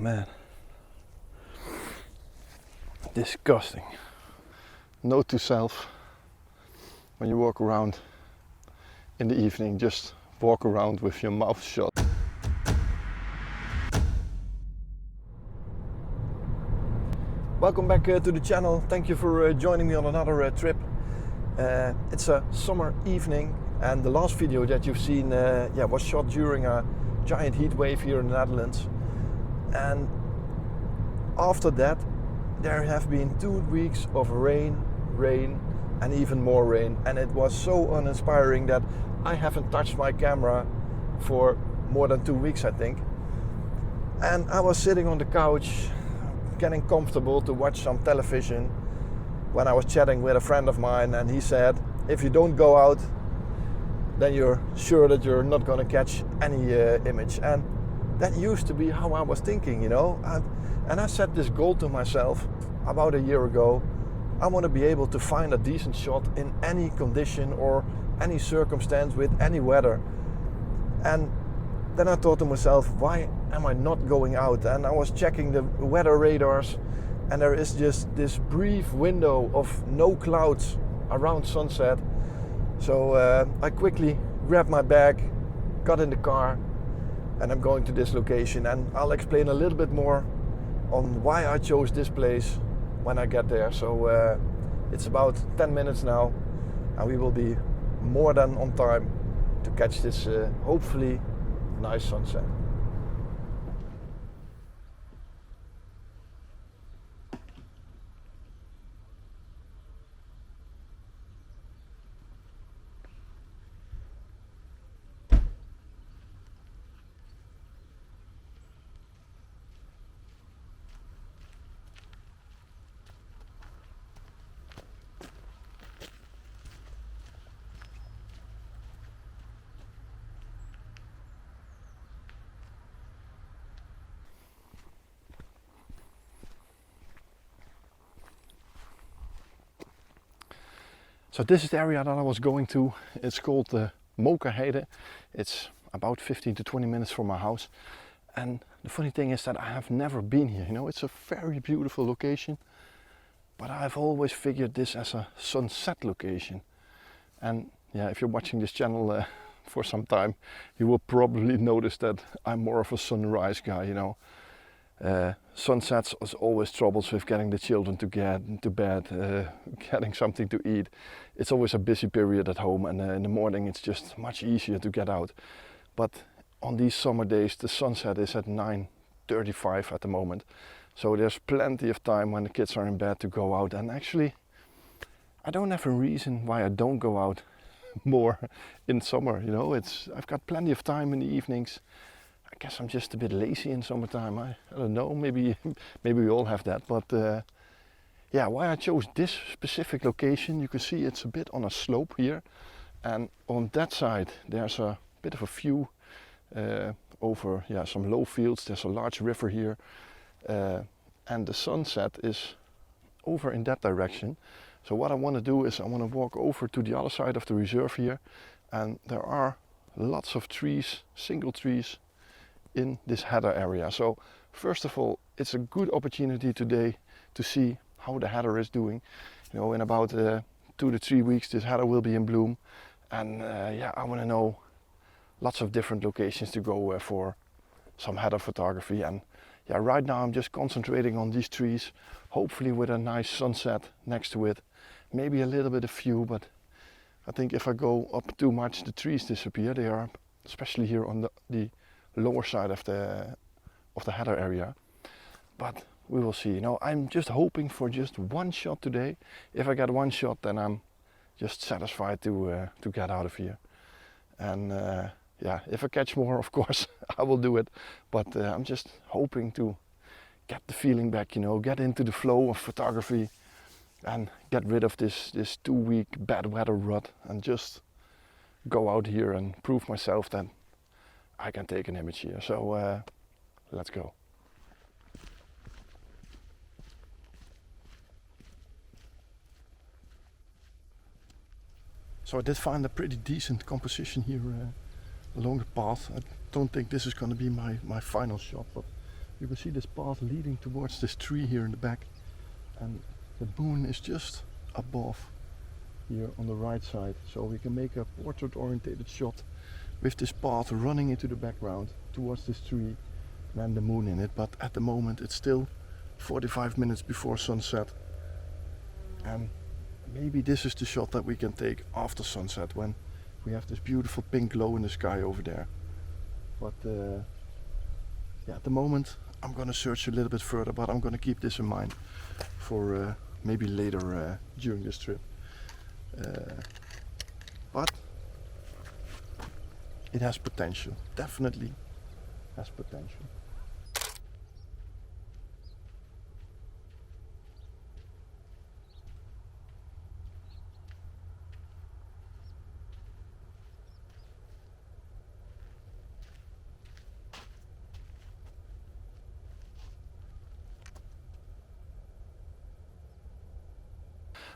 man, disgusting. Note to self, when you walk around in the evening, just walk around with your mouth shut. Welcome back to the channel. Thank you for joining me on another trip. It's a summer evening, and the last video that you've seen was shot during a giant heat wave here in the Netherlands. And after that, there have been 2 weeks of rain, and even more rain. And it was so uninspiring that I haven't touched my camera for more than 2 weeks, I think. And I was sitting on the couch, getting comfortable to watch some television, when I was chatting with a friend of mine, and he said, if you don't go out, then you're sure that you're not going to catch any image. And that used to be how I was thinking, you know. And I set this goal to myself about a year ago. I want to be able to find a decent shot in any condition or any circumstance with any weather. And then I thought to myself, why am I not going out? And I was checking the weather radars, and there is just this brief window of no clouds around sunset. So I quickly grabbed my bag, got in the car, and I'm going to this location. And I'll explain a little bit more on why I chose this place when I get there. So it's about 10 minutes now, and we will be more than on time to catch this hopefully nice sunset. So this is the area that I was going to. It's called the Mokerheide. It's about 15 to 20 minutes from my house. And the funny thing is that I have never been here. You know, it's a very beautiful location, but I've always figured this as a sunset location. And yeah, if you're watching this channel for some time, you will probably notice that I'm more of a sunrise guy, you know. Sunsets is always troubles with getting the children to get to bed, getting something to eat. It's always a busy period at home, and in the morning it's just much easier to get out. But on these summer days, the sunset is at 9:35 at the moment. So there's plenty of time when the kids are in bed to go out. And actually, I don't have a reason why I don't go out more in summer, you know. I've got plenty of time in the evenings. I guess I'm just a bit lazy in summertime. I don't know, maybe we all have that. But yeah, why I chose this specific location, you can see it's a bit on a slope here. And on that side, there's a bit of a view over some low fields. There's a large river here. And the sunset is over in that direction. So what I want to do is I want to walk over to the other side of the reserve here. And there are lots of trees, single trees, in this heather area. So first of all, it's a good opportunity today to see how the heather is doing. You know, in about 2 to 3 weeks this heather will be in bloom, and I want to know lots of different locations to go for some heather photography. And yeah, right now I'm just concentrating on these trees, hopefully with a nice sunset next to it, maybe a little bit of view, but I think if I go up too much the trees disappear. They are especially here on the lower side of the heather area, but we will see. You know, I'm just hoping for just one shot today. If I get one shot, then I'm just satisfied to get out of here. And if I catch more, of course I will do it, but I'm just hoping to get the feeling back, you know, get into the flow of photography and get rid of this 2 week bad weather rut, and just go out here and prove myself that I can take an image here. So let's go. So I did find a pretty decent composition here along the path. I don't think this is going to be my final shot, but You can see this path leading towards this tree here in the back, and the moon is just above here on the right side, so we can make a portrait orientated shot with this path running into the background towards this tree and the moon in it. But at the moment it's still 45 minutes before sunset, and maybe this is the shot that we can take after sunset when we have this beautiful pink glow in the sky over there. But yeah, at the moment I'm gonna search a little bit further, but I'm gonna keep this in mind for maybe later during this trip. But it has potential, definitely has potential.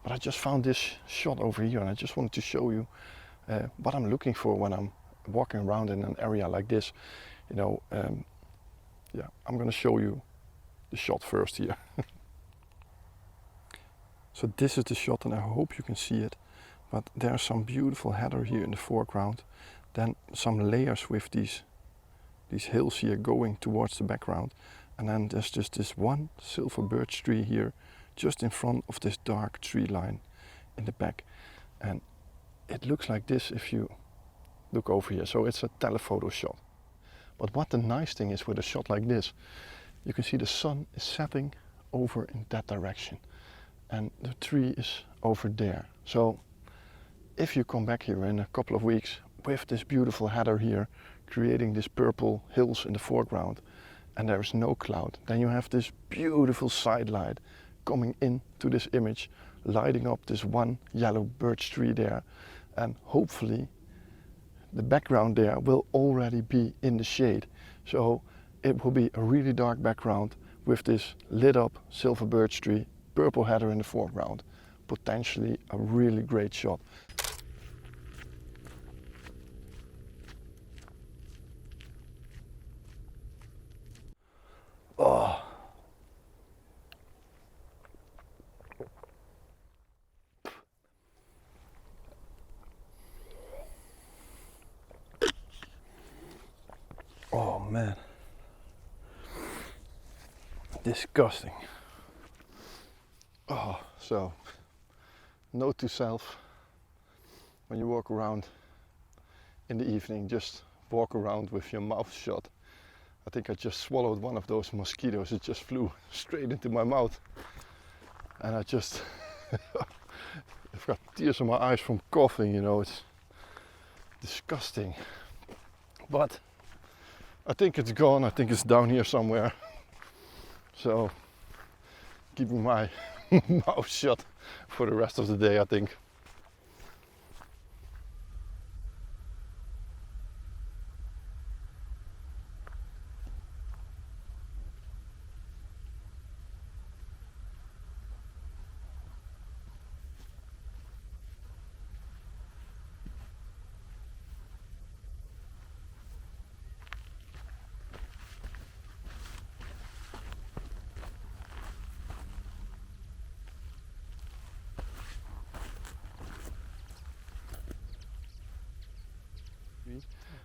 But I just found this shot over here, and I just wanted to show you what I'm looking for when I'm walking around in an area like this. You know, yeah, I'm gonna show you the shot first here. So this is the shot, and I hope you can see it. But there's some beautiful heather here in the foreground, then some layers with these hills here going towards the background, and then there's just this one silver birch tree here just in front of this dark tree line in the back. And it looks like this if you look over here. So it's a telephoto shot. But what the nice thing is with a shot like this, you can see the sun is setting over in that direction and the tree is over there. So if you come back here in a couple of weeks with this beautiful heather here creating these purple hills in the foreground, and there is no cloud, then you have this beautiful side light coming into this image, lighting up this one yellow birch tree there, and hopefully the background there will already be in the shade. So it will be a really dark background with this lit up silver birch tree, purple heather in the foreground. Potentially a really great shot. Oh. Oh man, disgusting. Oh, so note to self, when you walk around in the evening, just walk around with your mouth shut. I think I just swallowed one of those mosquitoes. It just flew straight into my mouth, and I just I've got tears in my eyes from coughing, you know. It's disgusting, but I think it's gone. I think it's down here somewhere. So keeping my mouth shut for the rest of the day, I think.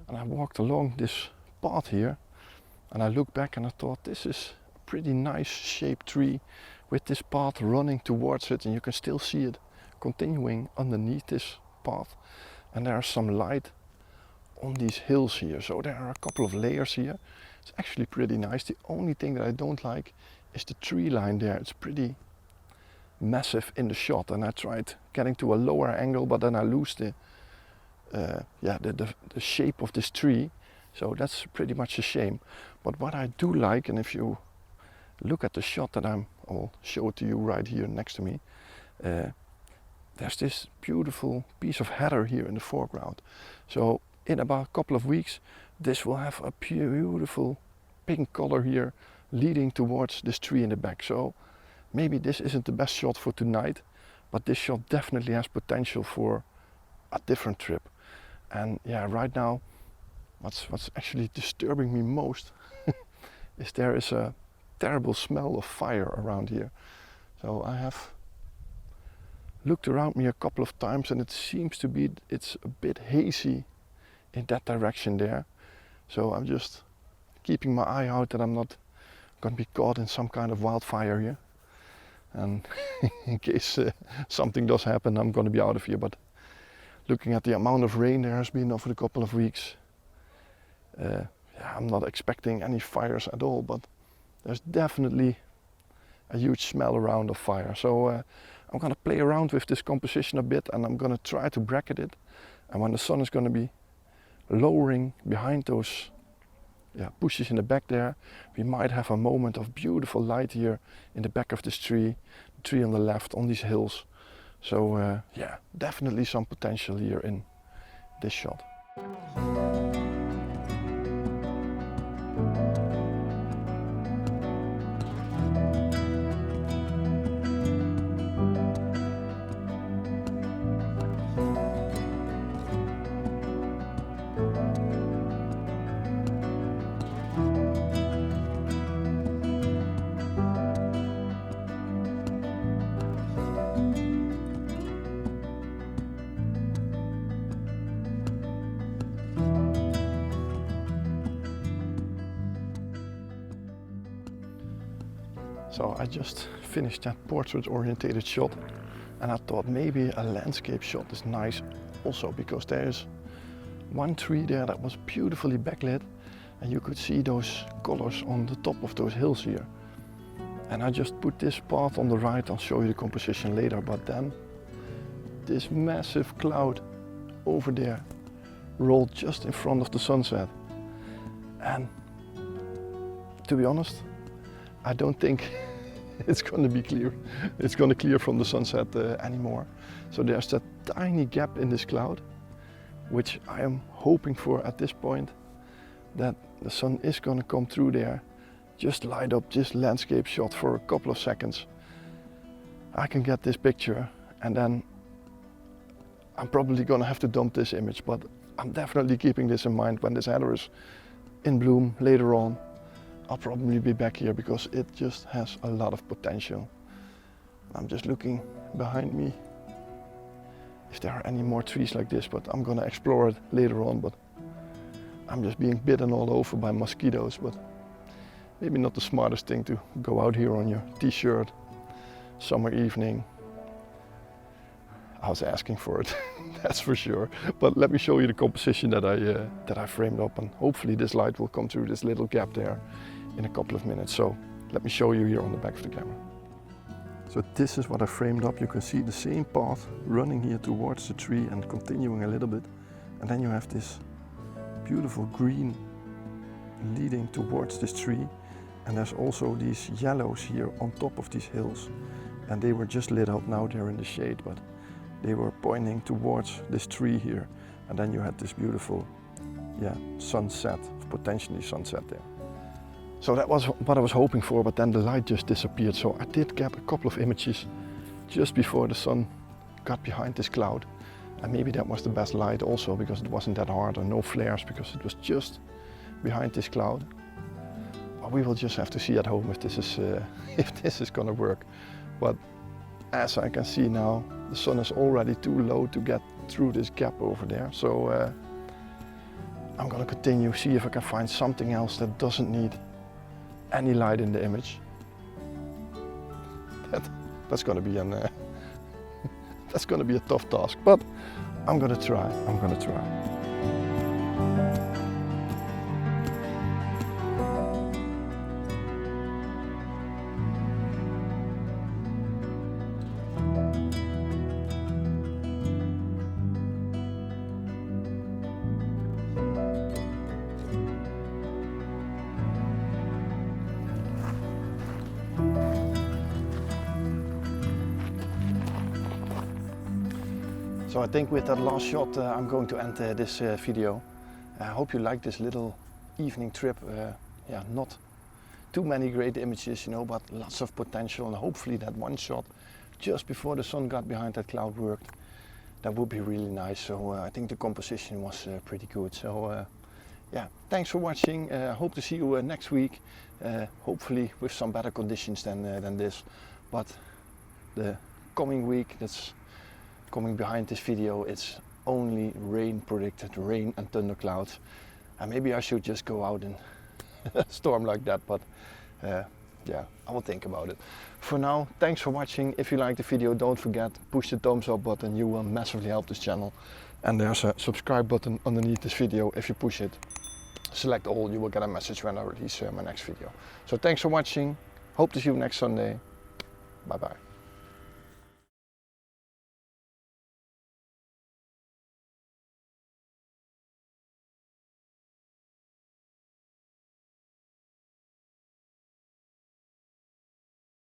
And I walked along this path here, and I looked back and I thought, this is a pretty nice shaped tree with this path running towards it, and you can still see it continuing underneath this path. And there's some light on these hills here, so there are a couple of layers here. It's actually pretty nice. The only thing that I don't like is the tree line there. It's pretty massive in the shot, and I tried getting to a lower angle, but then I lose the shape of this tree, so that's pretty much a shame. But what I do like, and if you look at the shot that I'll show it to you right here next to me, there's this beautiful piece of heather here in the foreground. So in about a couple of weeks this will have a beautiful pink color here leading towards this tree in the back. So maybe this isn't the best shot for tonight, but this shot definitely has potential for a different trip. And yeah, right now what's actually disturbing me most is there is a terrible smell of fire around here. So I have looked around me a couple of times and it seems to be it's a bit hazy in that direction there. So I'm just keeping my eye out that I'm not going to be caught in some kind of wildfire here. And in case something does happen, I'm going to be out of here. But looking at the amount of rain there has been over a couple of weeks, yeah, I'm not expecting any fires at all, but there's definitely a huge smell around of fire. So I'm going to play around with this composition a bit and I'm going to try to bracket it. And when the sun is going to be lowering behind those bushes in the back there, we might have a moment of beautiful light here in the back of this tree, the tree on the left, on these hills. So yeah, definitely some potential here in this shot. So I just finished that portrait orientated shot and I thought maybe a landscape shot is nice also, because there's one tree there that was beautifully backlit and you could see those colors on the top of those hills here. And I just put this path on the right, I'll show you the composition later, but then this massive cloud over there rolled just in front of the sunset. And to be honest, I don't think it's going to be clear. It's going to clear from the sunset anymore. So there's that tiny gap in this cloud, which I am hoping for at this point, that the sun is going to come through there, just light up this landscape shot for a couple of seconds. I can get this picture and then I'm probably going to have to dump this image, but I'm definitely keeping this in mind when this heather is in bloom later on. I'll probably be back here because it just has a lot of potential. I'm just looking behind me if there are any more trees like this, but I'm gonna explore it later on. But I'm just being bitten all over by mosquitoes, but maybe not the smartest thing to go out here on your t-shirt, summer evening. I was asking for it, that's for sure. But let me show you the composition that I framed up, and hopefully this light will come through this little gap there in a couple of minutes. So let me show you here on the back of the camera. So this is what I framed up. You can see the same path running here towards the tree and continuing a little bit. And then you have this beautiful green leading towards this tree. And there's also these yellows here on top of these hills. And they were just lit up, now they're in the shade, but they were pointing towards this tree here. And then you had this beautiful sunset, potentially sunset there. So that was what I was hoping for, but then the light just disappeared. So I did get a couple of images just before the sun got behind this cloud. And maybe that was the best light also, because it wasn't that hard and no flares, because it was just behind this cloud. But we will just have to see at home if this is gonna work. But as I can see now, the sun is already too low to get through this gap over there. So I'm gonna continue, see if I can find something else that doesn't need any light in the image. That's gonna be that's gonna be a tough task, but I'm gonna try. So I think with that last shot I'm going to end this video. I hope you like this little evening trip. Not too many great images, but lots of potential, and hopefully that one shot just before the sun got behind that cloud worked. That would be really nice. So I think the composition was pretty good. So yeah, thanks for watching. Hope to see you next week. Hopefully with some better conditions than this. But the coming week that's coming behind this video, it's only rain predicted, rain and thunderclouds. And maybe I should just go out in a storm like that, but yeah, I will think about it. For now, thanks for watching. If you like the video, don't forget, push the thumbs up button. You will massively help this channel. And there's a subscribe button underneath this video. If you push it, select all, you will get a message when I release my next video. So thanks for watching. Hope to see you next Sunday. Bye bye.